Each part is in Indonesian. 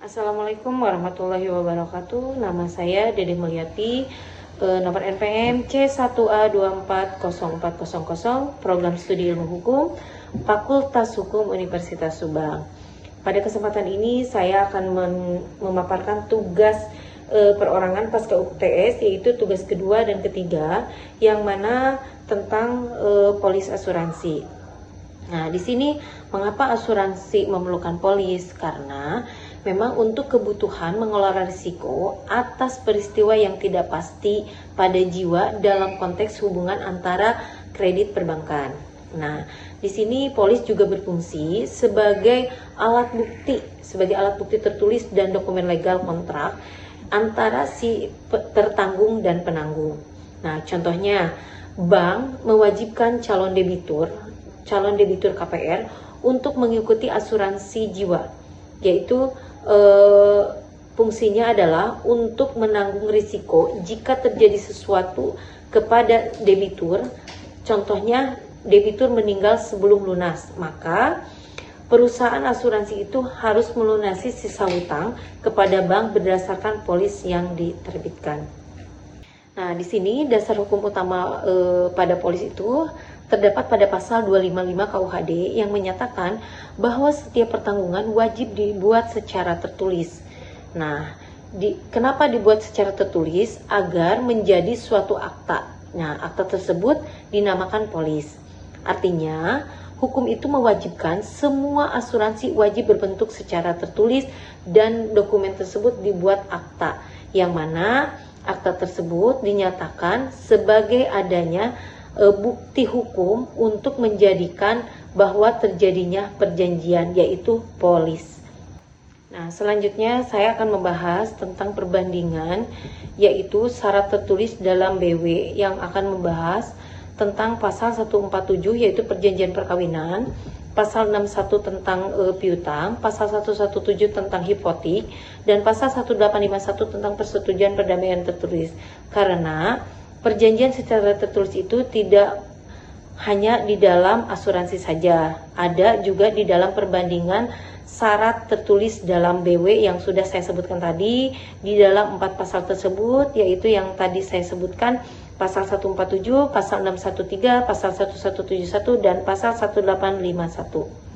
Assalamualaikum warahmatullahi wabarakatuh. Nama saya Dede Mulyati, nomor NPM C1A240400, Program Studi Ilmu Hukum, Fakultas Hukum Universitas Subang. Pada kesempatan ini saya akan memaparkan tugas perorangan pasca UTS, yaitu tugas kedua dan ketiga, yang mana tentang polis asuransi. Nah, di sini mengapa asuransi memerlukan polis? Karena memang untuk kebutuhan mengelola risiko atas peristiwa yang tidak pasti pada jiwa dalam konteks hubungan antara kredit perbankan. Nah, di sini polis juga berfungsi sebagai alat bukti tertulis dan dokumen legal kontrak antara si tertanggung dan penanggung. Nah, contohnya bank mewajibkan calon debitur KPR untuk mengikuti asuransi jiwa, yaitu fungsinya adalah untuk menanggung risiko jika terjadi sesuatu kepada debitur. Contohnya debitur meninggal sebelum lunas, maka perusahaan asuransi itu harus melunasi sisa hutang kepada bank berdasarkan polis yang diterbitkan. Nah, di sini dasar hukum utama pada polis itu terdapat pada pasal 255 KUHD yang menyatakan bahwa setiap pertanggungan wajib dibuat secara tertulis. Nah, kenapa dibuat secara tertulis? Agar menjadi suatu akta. Nah, akta tersebut dinamakan polis. Artinya, hukum itu mewajibkan semua asuransi wajib berbentuk secara tertulis dan dokumen tersebut dibuat akta, yang mana akta tersebut dinyatakan sebagai adanya bukti hukum untuk menjadikan bahwa terjadinya perjanjian, yaitu polis. Nah, selanjutnya saya akan membahas tentang perbandingan, yaitu syarat tertulis dalam BW, yang akan membahas tentang pasal 147 yaitu perjanjian perkawinan, pasal 61 tentang piutang, pasal 117 tentang hipotek, dan pasal 1851 tentang persetujuan perdamaian tertulis. Karena perjanjian secara tertulis itu tidak hanya di dalam asuransi saja, ada juga di dalam perbandingan syarat tertulis dalam BW yang sudah saya sebutkan tadi, di dalam 4 pasal tersebut, yaitu yang tadi saya sebutkan, pasal 147, pasal 613, pasal 1171, dan pasal 1851.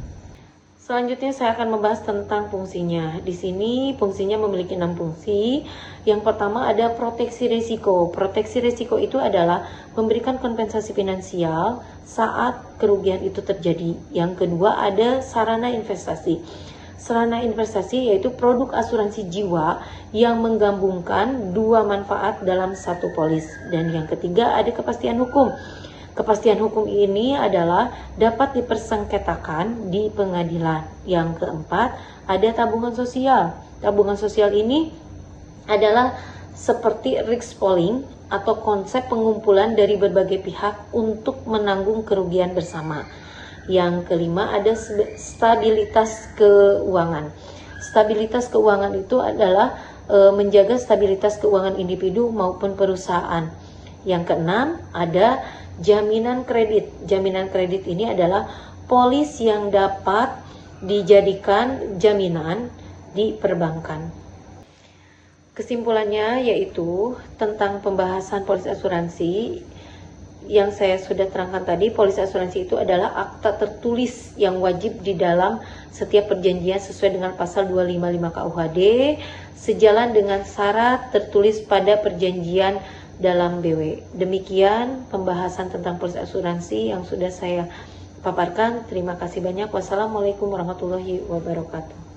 Selanjutnya saya akan membahas tentang fungsinya. Di sini fungsinya memiliki 6 fungsi. Yang pertama ada proteksi risiko. Proteksi risiko itu adalah memberikan kompensasi finansial saat kerugian itu terjadi. Yang kedua ada sarana investasi. Sarana investasi yaitu produk asuransi jiwa yang menggabungkan dua manfaat dalam satu polis. Dan yang ketiga ada kepastian hukum. Kepastian hukum ini adalah dapat dipersengketakan di pengadilan. Yang keempat, ada tabungan sosial. Tabungan sosial ini adalah seperti risk pooling atau konsep pengumpulan dari berbagai pihak untuk menanggung kerugian bersama. Yang kelima, ada stabilitas keuangan. Stabilitas keuangan itu adalah menjaga stabilitas keuangan individu maupun perusahaan. Yang keenam, ada jaminan kredit. Jaminan kredit ini adalah polis yang dapat dijadikan jaminan di perbankan. Kesimpulannya yaitu tentang pembahasan polis asuransi yang saya sudah terangkan tadi. Polis asuransi itu adalah akta tertulis yang wajib di dalam setiap perjanjian sesuai dengan pasal 255 KUHD, sejalan dengan syarat tertulis pada perjanjian dalam BW. Demikian pembahasan tentang polis asuransi yang sudah saya paparkan. Terima kasih banyak. Wassalamualaikum warahmatullahi wabarakatuh.